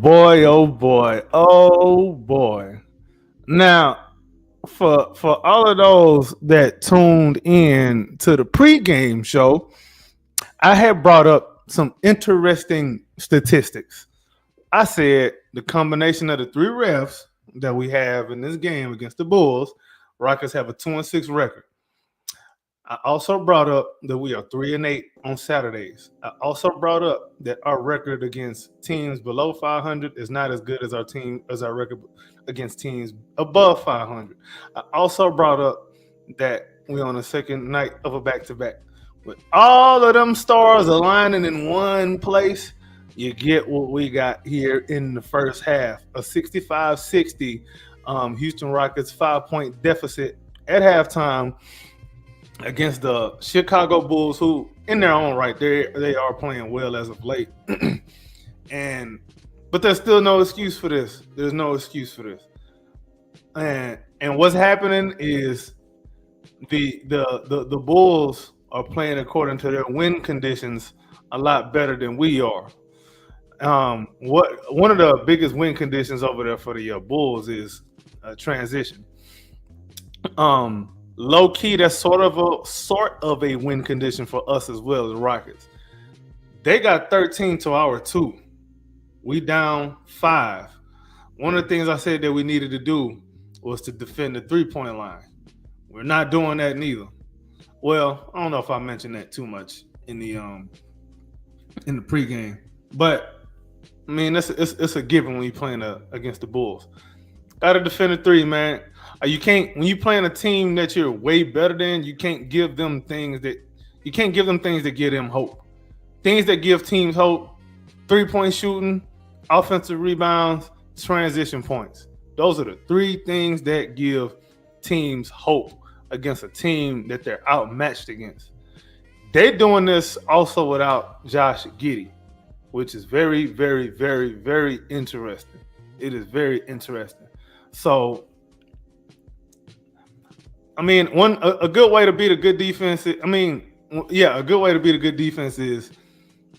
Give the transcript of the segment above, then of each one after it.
boy, oh boy, oh boy. Now, for all of those that tuned in to the pregame show, I had brought up some interesting statistics. I said the combination of the three refs that we have in this game against the Bulls, Rockets have a 2-6 record. I also brought up that we are 3-8 on Saturdays. I also brought up that our record against teams below 500 is not as good as our record against teams above 500. I also brought up that we're on the second night of a back-to-back. With all of them stars aligning in one place, you get what we got here in the first half. A 65-60 Houston Rockets 5-point deficit at halftime against the Chicago Bulls, who, in their own right, they are playing well as of late. But there's still no excuse for this. There's no excuse for this. And what's happening is the Bulls are playing according to their win conditions a lot better than we are. One of the biggest win conditions over there for the Bulls is transition. Low key, that's sort of a win condition for us as well as Rockets. They got 13 to our 2. We down 5. One of the things I said that we needed to do was to defend the 3-point line. We're not doing that neither. Well, I don't know if I mentioned that too much in the pregame, but I mean it's a given when you're playing against the Bulls. Got to defend the 3, man. You can't, when you playing a team that you're way better than, you can't give them things that give them hope. Things that give teams hope: 3-point shooting, offensive rebounds, transition points. Those are the 3 things that give teams hope against a team that they're outmatched against. They're doing this also without Josh Giddey, which is very, very, very, very interesting. It is very interesting. So, I mean, a good way to beat a good defense. A good way to beat a good defense is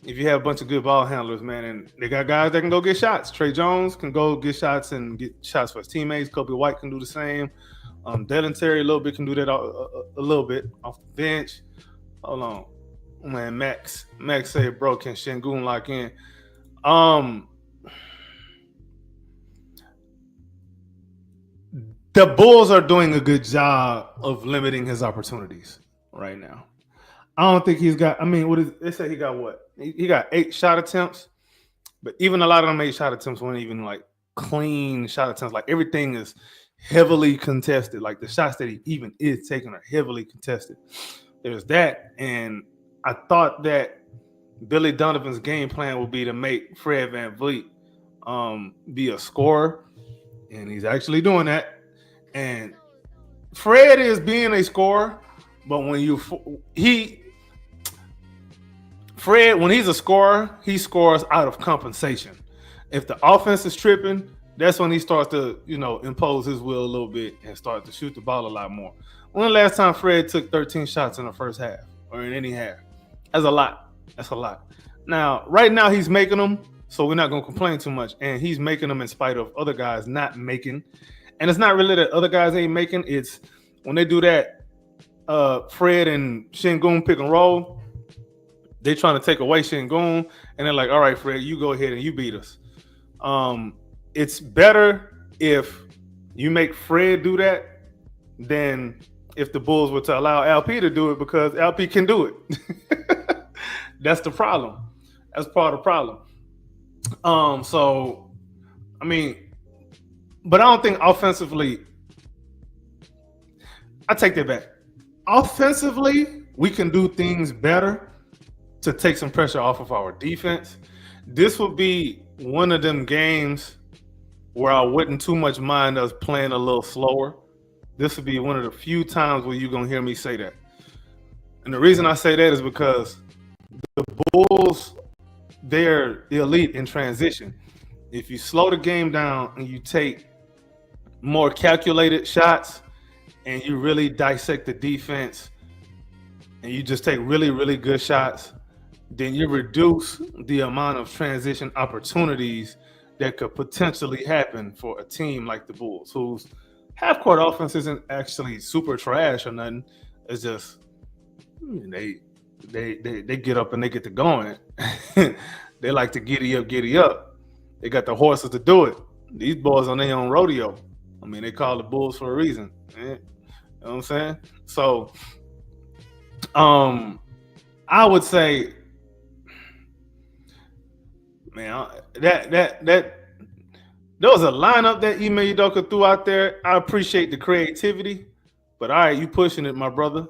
if you have a bunch of good ball handlers, man, and they got guys that can go get shots. Trey Jones can go get shots and get shots for his teammates. Kobe White can do the same. Dylan Terry a little bit can do that a little bit off the bench. Hold on, man. Max said, "Bro, can Sengun lock in?" The Bulls are doing a good job of limiting his opportunities right now. I don't think he's got. I mean, they say he got what? He got 8 shot attempts, but even a lot of them 8 shot attempts weren't even like clean shot attempts. Like everything is heavily contested. Like the shots that he even is taking are heavily contested. There's that, and I thought that Billy Donovan's game plan would be to make Fred VanVleet be a scorer, and he's actually doing that. And Fred is being a scorer, but when he's a scorer, he scores out of compensation. If the offense is tripping, that's when he starts to, impose his will a little bit and start to shoot the ball a lot more. When the last time Fred took 13 shots in the first half or in any half? That's a lot. Now, right now he's making them, so we're not going to complain too much. And he's making them in spite of other guys not making. And it's not really that other guys ain't making. It's when they do that, Fred and Sengun pick and roll, they trying to take away Sengun, and they're like, all right, Fred, you go ahead and you beat us. It's better if you make Fred do that than if the Bulls were to allow LP to do it, because LP can do it. That's the problem. That's part of the problem. But I don't think offensively, I take that back. Offensively, we can do things better to take some pressure off of our defense. This would be one of them games where I wouldn't too much mind us playing a little slower. This would be one of the few times where you're going to hear me say that. And the reason I say that is because the Bulls, they're elite in transition. If you slow the game down and you take more calculated shots and you really dissect the defense and you just take really, really good shots, then you reduce the amount of transition opportunities that could potentially happen for a team like the Bulls, whose half court offense isn't actually super trash or nothing. It's just they get up and they get to going. They like to giddy up. They got the horses to do it. These boys on their own rodeo. I mean, they call the Bulls for a reason. You know what I'm saying? So, I would say, man, that there was a lineup that Ime Udoka threw out there. I appreciate the creativity, but all right, you pushing it, my brother.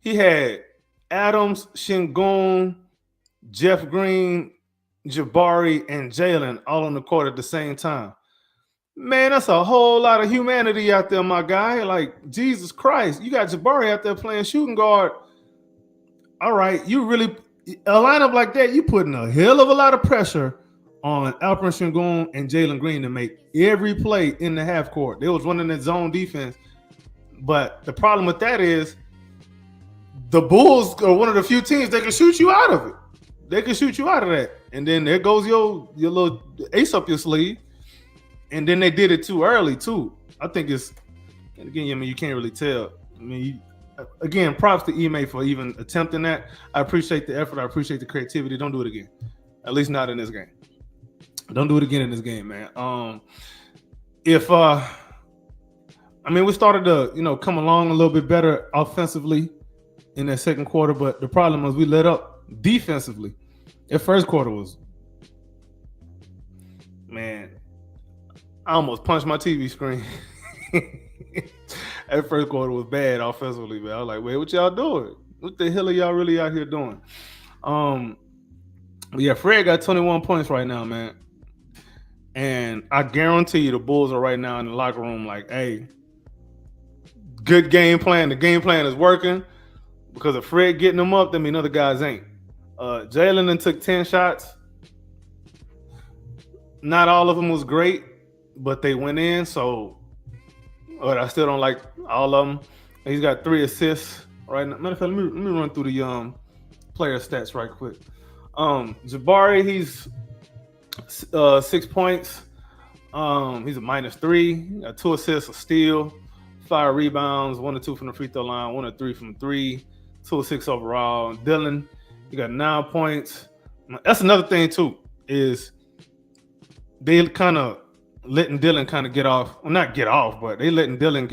He had Adams, Shingun, Jeff Green, Jabari, and Jalen all on the court at the same time. Man, that's a whole lot of humanity out there, my guy. Like, Jesus Christ, you got Jabari out there playing shooting guard. All right, you really a lineup like that, you putting a hell of a lot of pressure on Alperen Sengun and Jalen Green to make every play in the half court. They was running that zone defense, but the problem with that is the Bulls are one of the few teams that can shoot you out of it. They can shoot you out of that, and then there goes your little ace up your sleeve. And then they did it too early too. I think it's, and again, I mean, you can't really tell. I mean, again, props to Ime for even attempting that. I appreciate the effort. I appreciate the creativity. Don't do it again. At least not in this game. Don't do it again in this game, man. We started to, come along a little bit better offensively in that second quarter, but the problem was we let up defensively. That first quarter was, man, I almost punched my TV screen. That first quarter was bad offensively, man. I was like, wait, what y'all doing? What the hell are y'all really out here doing? Yeah, Fred got 21 points right now, man. And I guarantee you the Bulls are right now in the locker room like, hey, good game plan. The game plan is working. Because of Fred getting them up, that mean other guys ain't. Jalen then took 10 shots. Not all of them was great, but they went in. So, but I still don't like all of them. He's got 3 assists right now. Matter of fact, let me run through the player stats right quick. Jabari, he's 6 points. He's a -3. Got 2 assists, a steal, 5 rebounds, 1 or 2 from the free throw line, 1 or 3 from 3, 2 or 6 overall. Dylan, he got 9 points. That's another thing too, is they kind of letting Dylan kind of get off. Well, not get off, but they letting Dylan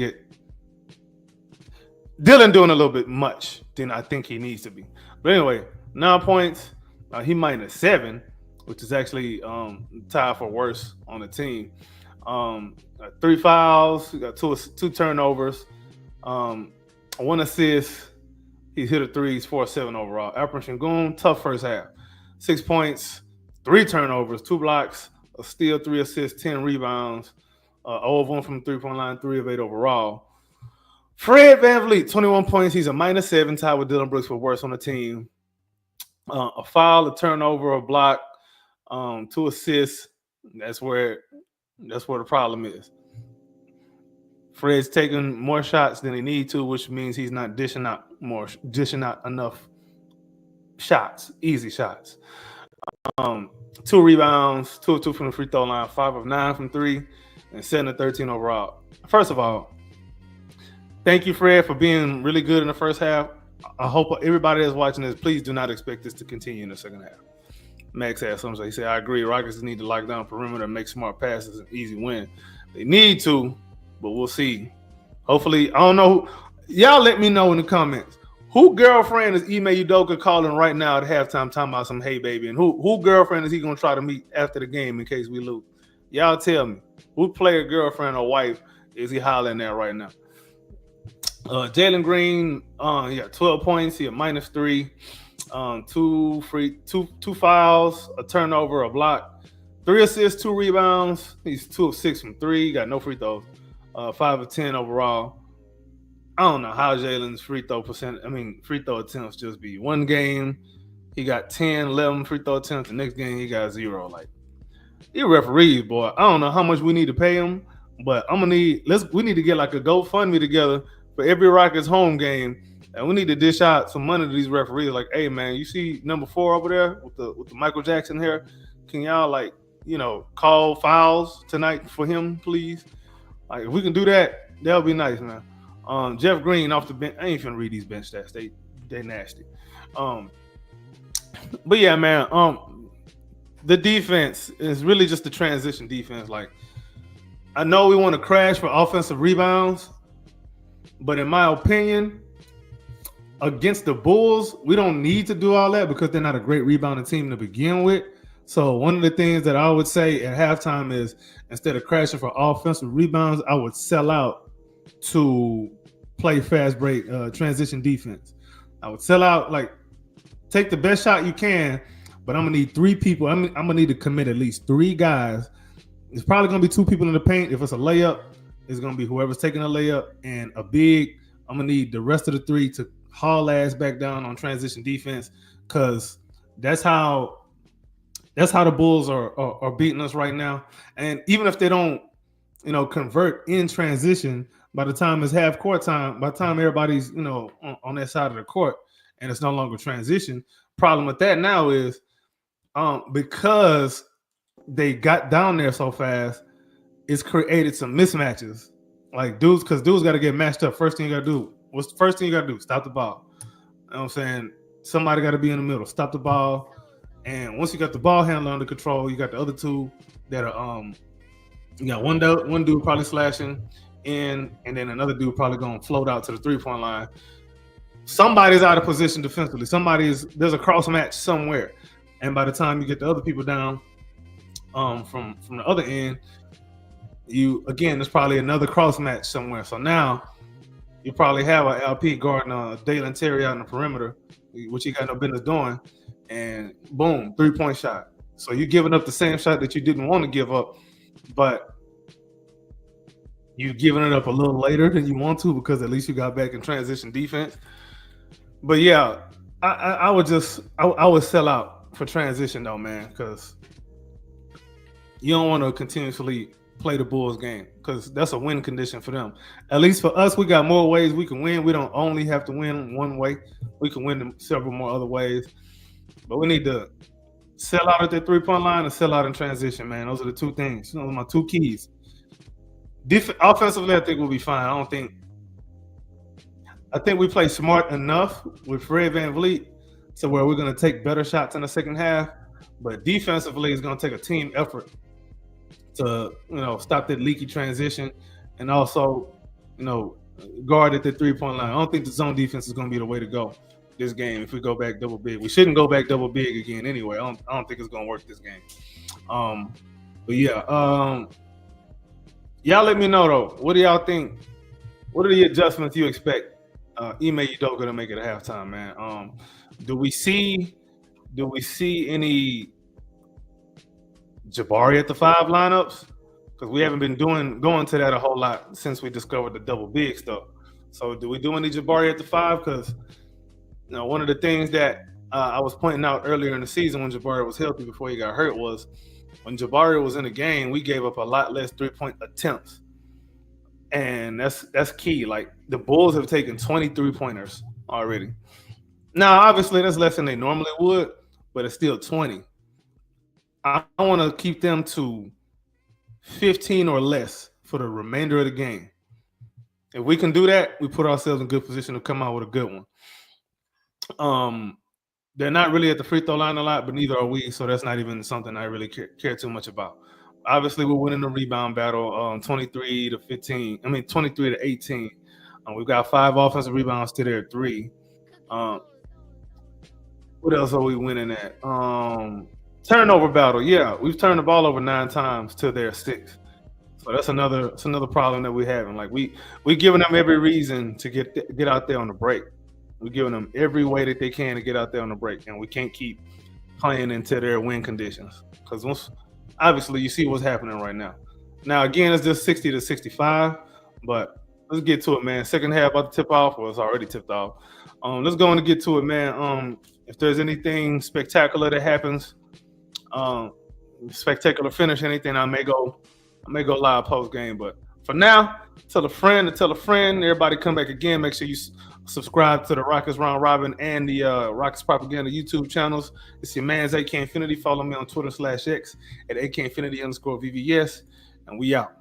doing a little bit much than I think he needs to be. But anyway, 9 points. He -7, which is actually tied for worst on the team. 3 fouls. He got 2 turnovers. 1 assist. He hit a 3. He's 4-7 overall. Alperen Sengun, tough first half. 6 points, 3 turnovers, 2 blocks, a steal, 3 assists, 10 rebounds, 0 of 1 from the 3-point line, 3 of 8 overall. Fred VanVleet, 21 points. He's a -7, tied with Dylan Brooks for worst on the team. A foul, a turnover, a block, 2 assists. That's where the problem is. Fred's taking more shots than he needs to, which means he's not dishing out enough shots, easy shots. 2 rebounds, 2 of 2 from the free throw line, 5 of 9 from 3, and 7 of 13 overall. First of all, thank you, Fred, for being really good in the first half. I hope everybody that's watching this, please do not expect this to continue in the second half. Max had something. He said, I agree. Rockets need to lock down perimeter and make smart passes and easy win. They need to, but we'll see. Hopefully, I don't know. Y'all let me know in the comments. Who girlfriend is Ime Udoka calling right now at halftime talking about some hey baby? And who girlfriend is he going to try to meet after the game in case we lose? Y'all tell me. Who player, girlfriend, or wife is he hollering at right now? Jalen Green, he got 12 points. He a -3. 2 fouls, a turnover, a block, 3 assists, 2 rebounds. He's 2 of 6 from 3. Got no free throws. 5 of 10 overall. I don't know how Jalen's free throw attempts just be. One game, he got 10, 11 free throw attempts. The next game, he got 0. Like, he referees, boy. I don't know how much we need to pay him, but we need to get like a GoFundMe together for every Rockets home game. And we need to dish out some money to these referees. Like, hey, man, you see number 4 over there with the Michael Jackson hair? Can y'all, like, call fouls tonight for him, please. Like if we can do that, that'll be nice, man. Jeff Green off the bench. I ain't finna read these bench stats. They nasty. Um, but yeah, man. The defense is really just the transition defense. Like I know we want to crash for offensive rebounds, but in my opinion, against the Bulls, we don't need to do all that because they're not a great rebounding team to begin with. So one of the things that I would say at halftime is instead of crashing for offensive rebounds, I would sell out to play fast break transition defense. I would sell out, like take the best shot you can, but I'm gonna need 3 people. I'm gonna need to commit at least 3 guys. It's probably gonna be 2 people in the paint. If it's a layup, it's gonna be whoever's taking a layup and a big. I'm gonna need the rest of the 3 to haul ass back down on transition defense because that's how the Bulls are beating us right now. And even if they don't, convert in transition, by the time it's half court time, by the time everybody's on that side of the court and it's no longer transition. Problem with that now is because they got down there so fast, it's created some mismatches. Like dudes got to get matched up. First thing you got to do. What's the first thing you got to do? Stop the ball. You know what I'm saying? Somebody got to be in the middle. Stop the ball. And once you got the ball handler under control, you got the other 2 that are you got one dude probably slashing in, and then another dude probably going to float out to the 3-point line. Somebody's out of position defensively. There's a cross match somewhere. And by the time you get the other people down from the other end, there's probably another cross match somewhere. So now you probably have an LP guarding Dalen Terry out on the perimeter, which he got no business doing, and boom, 3-point shot. So you're giving up the same shot that you didn't want to give up, but you're giving it up a little later than you want to because at least you got back in transition defense. But yeah, I would sell out for transition though, man, because you don't want to continuously play the Bulls game because that's a win condition for them. At least for us, we got more ways we can win. We don't only have to win one way. We can win several more other ways. But we need to sell out at the 3-point line and sell out in transition, man. Those are the 2 things. Those are my 2 keys. Offensively, I think we'll be fine. I think we play smart enough with Fred VanVleet to where we're going to take better shots in the second half. But defensively, it's going to take a team effort to stop that leaky transition and also guard at the 3-point line. I don't think the zone defense is going to be the way to go this game if we go back double big. We shouldn't go back double big again anyway. I don't think it's going to work this game. But yeah, y'all let me know though. What do y'all think? What are the adjustments you expect Ime Udoka to make at halftime, man? Do we see any Jabari at the 5 lineups? Because we haven't been going to that a whole lot since we discovered the double big stuff. So do we do any Jabari at the 5? Because one of the things that I was pointing out earlier in the season when Jabari was healthy before he got hurt was when Jabari was in the game, we gave up a lot less 3-point attempts. And that's key. Like the Bulls have taken 20 3-pointers already. Now, obviously, that's less than they normally would, but it's still 20. I want to keep them to 15 or less for the remainder of the game. If we can do that, we put ourselves in good position to come out with a good one. They're not really at the free throw line a lot, but neither are we, so that's not even something I really care too much about. Obviously, we're winning the rebound battle, 23 to 18. We've got 5 offensive rebounds to their 3. What else are we winning at? Turnover battle. Yeah, we've turned the ball over 9 times to their 6. So that's another problem that we're having. Like we giving them every reason to get out there on the break. We're giving them every way that they can to get out there on the break, and we can't keep playing into their win conditions because obviously you see what's happening right now. Now again, it's just 60 to 65, but let's get to it, man. Second half about to tip off, or it's already tipped off. Let's go on and get to it, man. If there's anything spectacular that happens, spectacular finish, anything, I may go live post game. But for now, tell a friend, everybody come back again. Make sure you Subscribe to the Rockets Round Robin and the Rockets Propaganda YouTube channels. It's your man's AK Infinity. Follow me on Twitter /X at AK Infinity _VVS. And we out.